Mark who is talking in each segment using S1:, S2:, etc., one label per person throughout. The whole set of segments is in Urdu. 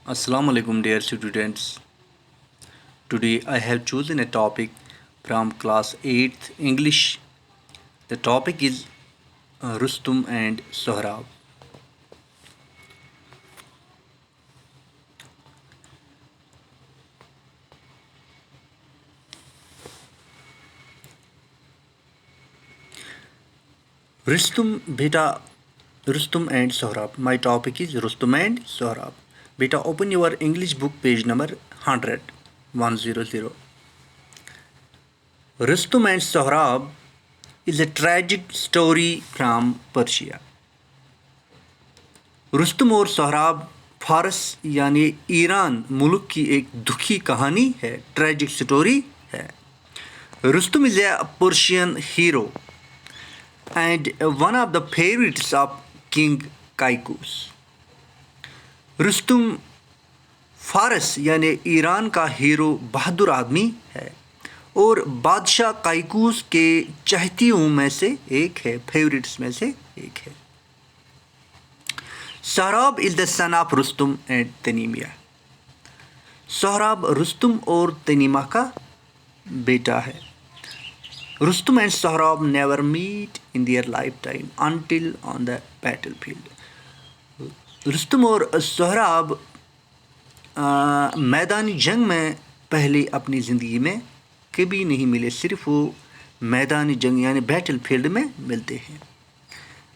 S1: Assalamu alaikum dear students. Today I have chosen a topic from class 8th English. The topic is Rustum and Sohrab. Rustum and Sohrab. My topic is Rustum and Sohrab. Beta, open your English book page number 100. 100. Rustum and Sohrab is a tragic story from Persia. Rustam اور سہراب فارس یعنی ایران ملک کی ایک دکھی کہانی ہے، ٹریجک سٹوری ہے۔ Rustam is a Persian hero and one of the favourites of king Kaikaus. Rustam فارس یعنی ایران کا ہیرو بہادر آدمی ہے اور بادشاہ کائکوس کے چہتیوں میں سے ایک ہے، فیوریٹس میں سے ایک ہے۔ Sohrab is the son of Rustam and Tahmina. Sohrab Rustam اور تنیمہ کا بیٹا ہے۔ Rustam and Sohrab never met in their life time until on the battle field. Rustam اور سہراب میدانی جنگ میں پہلے اپنی زندگی میں کبھی نہیں ملے، صرف وہ میدانی جنگ یعنی بیٹل فیلڈ میں ملتے ہیں۔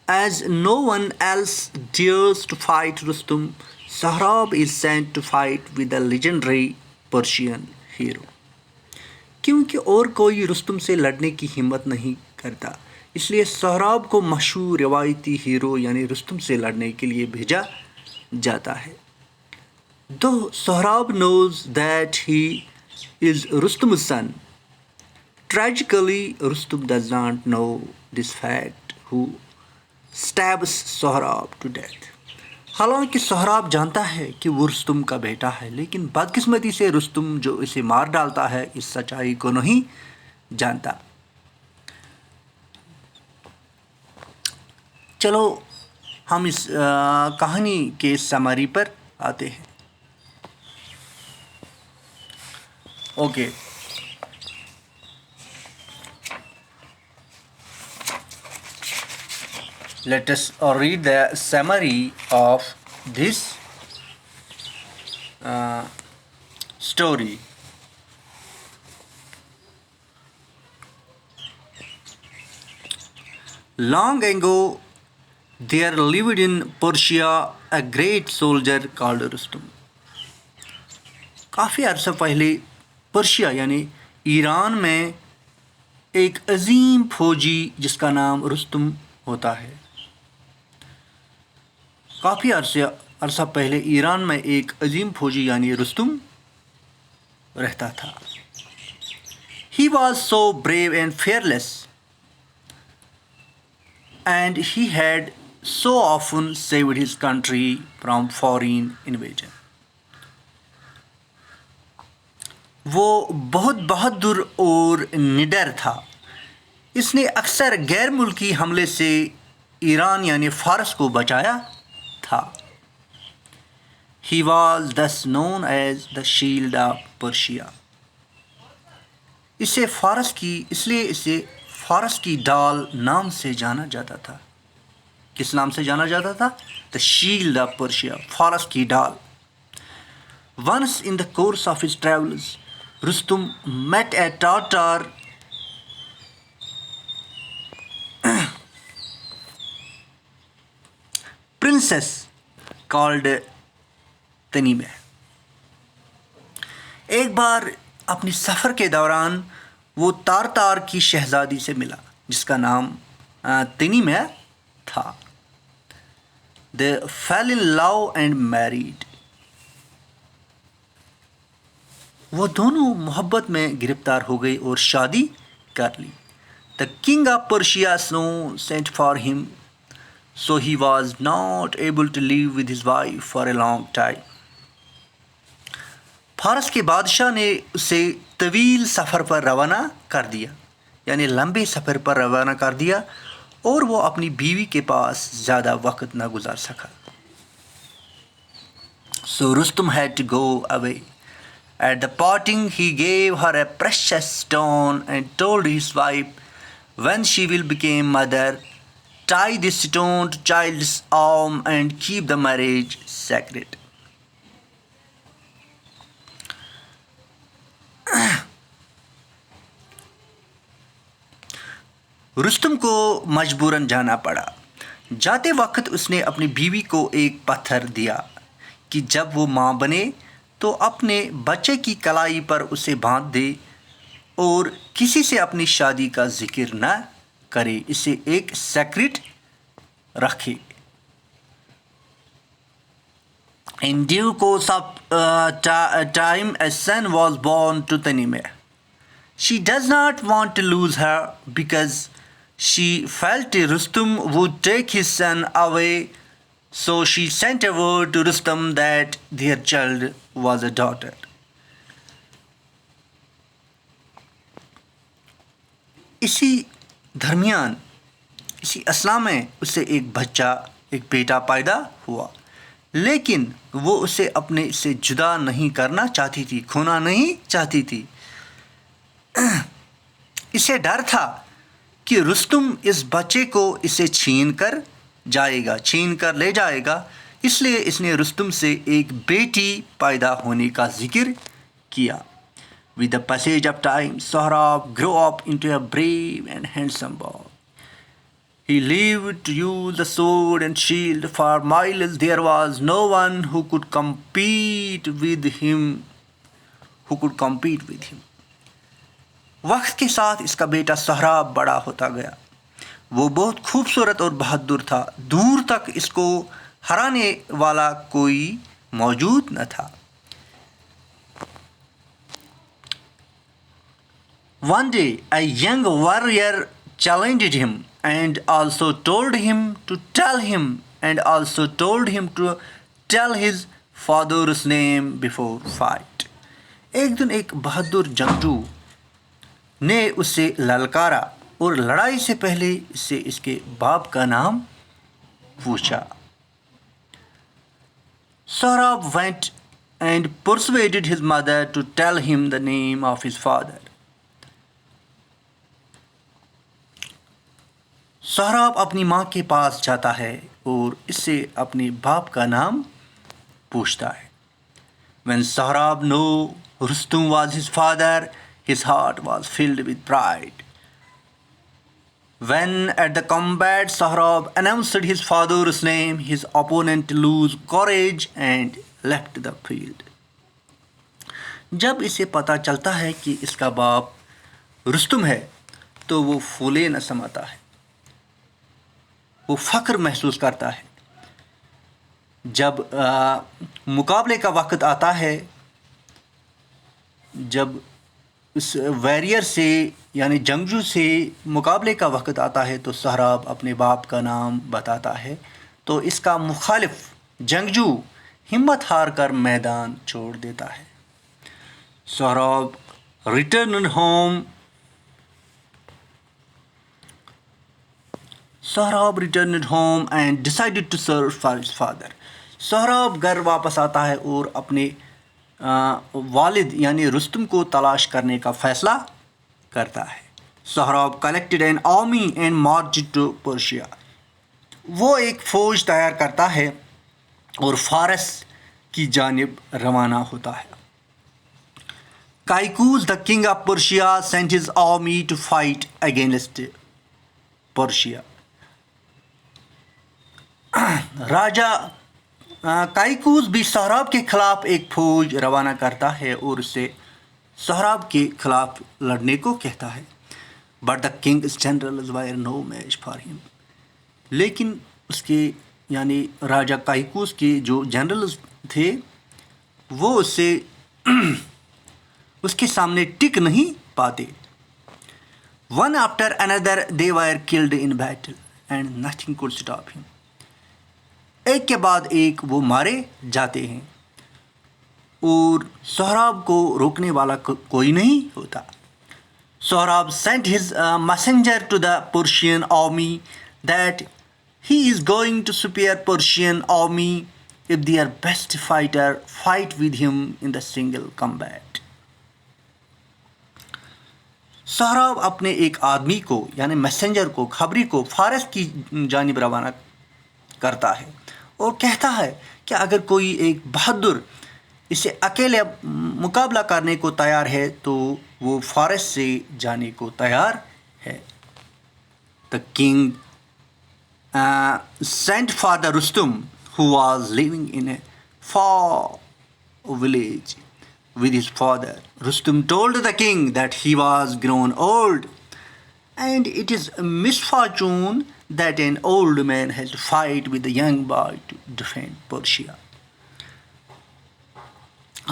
S1: As no one else dares to fight Rustum, Sohrab is sent to fight with the legendary Persian hero. کیونکہ اور کوئی رستم سے لڑنے کی ہمت نہیں کرتا، اس لیے سہراب کو مشہور روایتی ہیرو یعنی رستم سے لڑنے کے لیے بھیجا جاتا ہے۔ Though Sohrab knows that he is Rustum's son, tragically Rustum does not know this fact who stabs Sohrab to death. حالانکہ سہراب جانتا ہے کہ وہ رستم کا بیٹا ہے، لیکن بدقسمتی سے رستم جو اسے مار ڈالتا ہے اس سچائی کو نہیں جانتا۔ چلو ہم اس کہانی کے سمری پر آتے ہیں۔ Okay, let us read the summary of this story. Long ago, there lived in Persia a great soldier called Rustum. کافی عرصہ پہلے پرشیا یعنی ایران میں ایک عظیم فوجی جس کا نام رستم ہوتا ہے۔ کافی عرصہ پہلے ایران میں ایک عظیم فوجی یعنی رستم رہتا تھا۔ He was so brave and fearless, and he had so often saved his country from foreign invasion. وہ بہت بہادر اور نڈر تھا، اس نے اکثر غیر ملکی حملے سے ایران یعنی فارس کو بچایا تھا۔ He was thus known as the shield of Persia. اس لیے اسے فارس کی ڈال نام سے جانا جاتا تھا۔ کس نام سے جانا جاتا تھا؟ The shield of Persia، فارس کی ڈال۔ Once in the course of his travels, Rustum met a Tatar princess called تنیمہ۔ ایک بار اپنی سفر کے دوران وہ تارتار کی شہزادی سے ملا جس کا نام تنیمہ تھا۔ They fell in love and married. وہ دونوں محبت میں گرفتار ہو گئے اور شادی کر لی۔ The king of Persia soon sent for him, so he was not able to live with his wife for a long time. فارس کے بادشاہ نے اسے طویل سفر پر روانہ کر دیا، یعنی لمبے سفر پر روانہ کر دیا، اور وہ اپنی بیوی کے پاس زیادہ وقت نہ گزار سکا۔ So Rustum had to go away. At the parting, he gave her a precious stone and told his wife, when she will become mother, tie this stone to child's arm and keep the marriage sacred. Rustam کو مجبوراً جانا پڑا. جاتے وقت اس نے اپنی بیوی کو ایک پتھر دیا کہ جب وہ ماں بنے تو اپنے بچے کی کلائی پر اسے باندھ دے اور کسی سے اپنی شادی کا ذکر نہ کرے، اسے ایک سیکرٹ رکھے. In due course of time, a son was born to Tanimeh. She does not want to lose her because she felt Rustum would take his son away, so she sent a word to Rustum that their child was a daughter. اسی درمیان اسی اثناء میں اسے ایک بچہ، ایک بیٹا پیدا ہوا، لیکن وہ اسے اپنے سے جدا نہیں کرنا چاہتی تھی، کھونا نہیں چاہتی تھی. اسے ڈر تھا کہ رستم اس بچے کو اسے چھین کر لے جائے گا، اس لیے اس نے رستم سے ایک بیٹی پیدا ہونے کا ذکر کیا. With the passage of time, Sohrab grew up into a brave and handsome boy. He lived to use the sword and shield. For miles there was no one who could compete with him. وقت کے ساتھ اس کا بیٹا سہراب بڑا ہوتا گیا. وہ بہت خوبصورت اور بہادر تھا، دور تک اس کو ہرانے والا کوئی موجود نہ تھا. One day a young warrior challenged him and also told him to tell his father's name before fight. ایک دن ایک بہادر جنگجو نے اسے للکارا اور لڑائی سے پہلے اسے اس کے باپ کا نام پوچھا. Sohrab went and persuaded his mother to tell him the name of his father. Sohrab اپنی ماں کے پاس جاتا ہے اور اس سے اپنے باپ کا نام پوچھتا ہے. When Sohrab knew Rustum was his father, his heart was filled with pride. When at the combat Sohrab announced his father's name, his opponent lost courage and left the field. جب اسے پتہ چلتا ہے کہ اس کا باپ رستم ہے تو وہ پھولے نہ سماتا ہے، وہ فخر محسوس کرتا ہے. جب مقابلے کا وقت آتا ہے، جب اس ویریئر سے یعنی جنگجو سے مقابلے کا وقت آتا ہے تو سہراب اپنے باپ کا نام بتاتا ہے تو اس کا مخالف جنگجو ہمت ہار کر میدان چھوڑ دیتا ہے. Sohrab returned home and decided to search for his father. Sohrab گھر واپس آتا ہے اور اپنے والد یعنی رستم کو تلاش کرنے کا فیصلہ کرتا ہے. Sohrab collected an army and marched to Persia. وہ ایک فوج تیار کرتا ہے اور فارس کی جانب روانہ ہوتا ہے. Kaikous, the king of Persia, sent his army to fight against Persia. راجا کائکوز بھی سہراب کے خلاف ایک فوج روانہ کرتا ہے اور اسے سہراب کے خلاف لڑنے کو کہتا ہے. But the king's generals were no match for him. لیکن اس کے یعنی راجا کائکوز کے جو جنرلز تھے وہ اس کے سامنے ٹک نہیں پاتے. One after another they were killed in battle and nothing could stop him. ایک کے بعد ایک وہ مارے جاتے ہیں اور سہراب کو روکنے والا کوئی نہیں ہوتا. Sohrab sent his messenger to the Persian army that he is going to spare Persian army if their best fighter fight with him in the single combat. Sohrab اپنے ایک آدمی کو یعنی میسنجر کو خبری کو فارس کی جانب روانہ کرتا ہے اور کہتا ہے کہ اگر کوئی ایک بہادر اسے اکیلے مقابلہ کرنے کو تیار ہے تو وہ فارس سے جانے کو تیار ہے. The king sent for the Rustum, who was living in a far village with his father. Rustum told the king that he was grown old, and it is a misfortune that an old man has to fight with a young boy to defend Persia.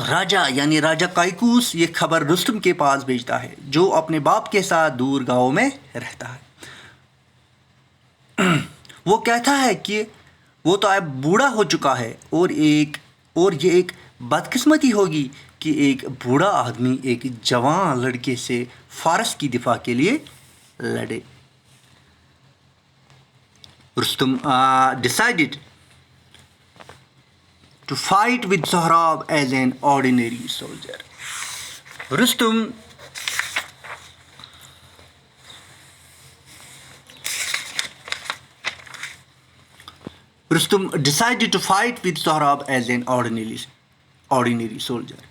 S1: راجا یعنی راجا کائکوس یہ خبر رستم کے پاس بھیجتا ہے جو اپنے باپ کے ساتھ دور گاؤں میں رہتا ہے. وہ کہتا ہے کہ وہ تو اب بوڑھا ہو چکا ہے اور یہ ایک بدقسمتی ہوگی کہ ایک بوڑھا آدمی ایک جوان لڑکے سے فارس کی دفاع کے لیے لڑے. Rustam decided to fight with Sohrab as an ordinary soldier. Rustum decided to fight with Sohrab as an ordinary soldier.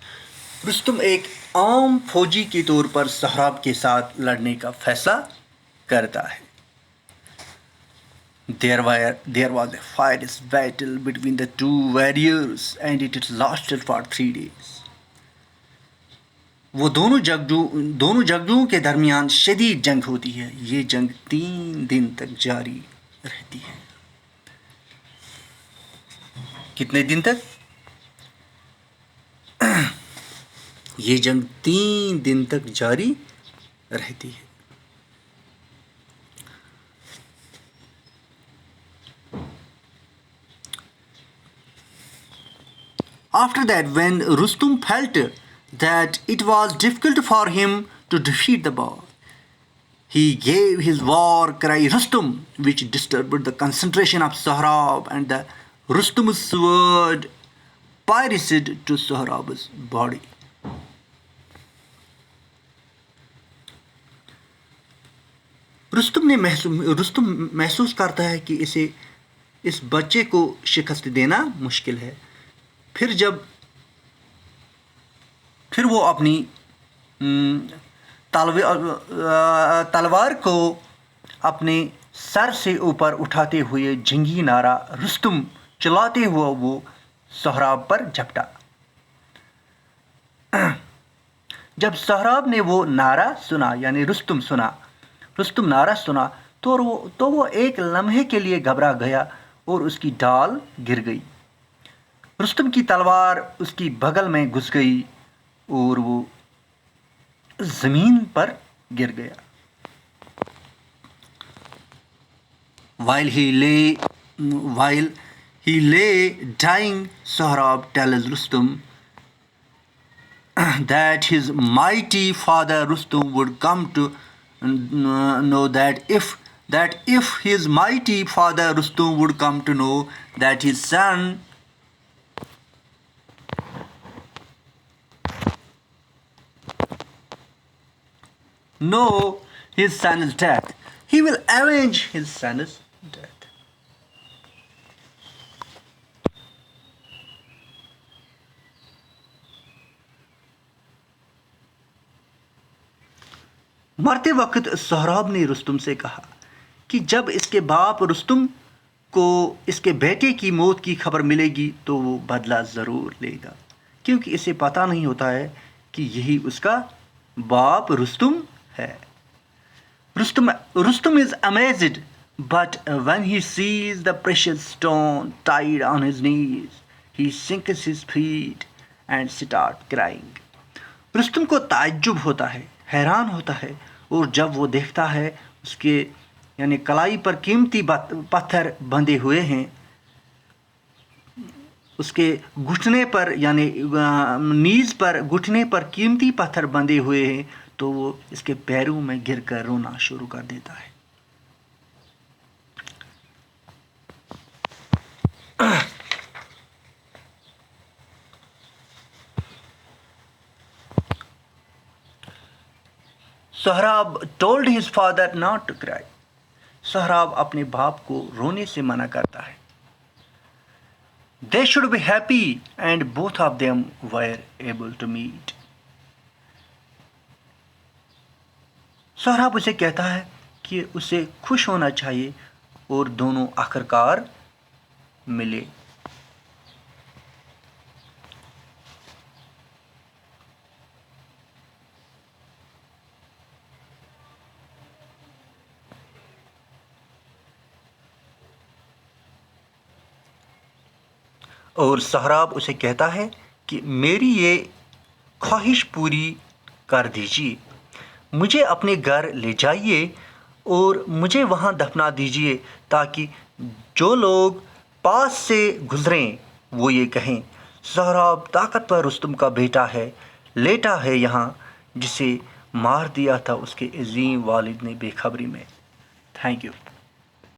S1: Rustam ایک عام فوجی کے طور پر سہراب کے ساتھ لڑنے کا فیصلہ کرتا ہے. There was a fierce battle between the two warriors and it lasted for 3 days. وہ دونوں جنگجوؤں کے درمیان شدید جنگ ہوتی ہے. یہ جنگ 3 دن تک جاری رہتی ہے. کتنے دن تک؟ یہ جنگ 3 دن تک جاری رہتی ہے. After that, when Rustum felt that it was difficult for him to defeat the boy, he gave his war cry Rustum, which disturbed the concentration of Sohrab, and the Rustum's sword pierced to Sohrab's body. Rustam محسوس کرتا ہے کہ اسے اس بچے کو شکست دینا مشکل ہے. پھر وہ اپنی تلوار کو اپنے سر سے اوپر اٹھاتے ہوئے جنگی نعرہ رستم چلاتے ہوا وہ سہراب پر جھپٹا. جب سہراب نے وہ نعرہ سنا یعنی رستم نعرہ سنا تو وہ ایک لمحے کے لیے گھبرا گیا اور اس کی ڈال گر گئی. رستم کی تلوار اس کی بغل میں گھس گئی اور وہ زمین پر گر گیا. While he lay dying, Sohrab tells Rustum that his mighty father Rustum would come to know that if his mighty father Rustum would come to know that his son his son's death, he will avenge his son's death. مرتے وقت سہراب نے رستم سے کہا کہ جب اس کے باپ رستم کو اس کے بیٹے کی موت کی خبر ملے گی تو وہ بدلہ ضرور لے گا کیونکہ اسے پتہ نہیں ہوتا ہے کہ یہی اس کا باپ رستم ہے. Rustum is amazed, but when he sees the precious stone tied on his knees, he sinks his feet and starts crying. Rustam کو تعجب ہوتا ہے, حیران ہوتا ہے, اور جب وہ دیکھتا ہے اس کے یعنی کلائی پر قیمتی پتھر بندھے ہوئے ہیں, اس کے گھٹنے پر یعنی نیز پر گھٹنے پر قیمتی پتھر بندھے ہوئے ہیں, تو وہ اس کے پیروں میں گر کر رونا شروع کر دیتا ہے. Sohrab told his father not to cry. Sohrab اپنے باپ کو رونے سے منع کرتا ہے. They should be happy and both of them were able to meet. Sohrab اسے کہتا ہے کہ اسے خوش ہونا چاہیے اور دونوں آخرکار ملے. اور سہراب اسے کہتا ہے کہ میری یہ خواہش پوری کر دیجیے، مجھے اپنے گھر لے جائیے اور مجھے وہاں دفنا دیجیے تاکہ جو لوگ پاس سے گزریں وہ یہ کہیں سہراب طاقتور رستم کا بیٹا ہے، لیٹا ہے یہاں، جسے مار دیا تھا اس کے عظیم والد نے بے خبری میں. Thank you.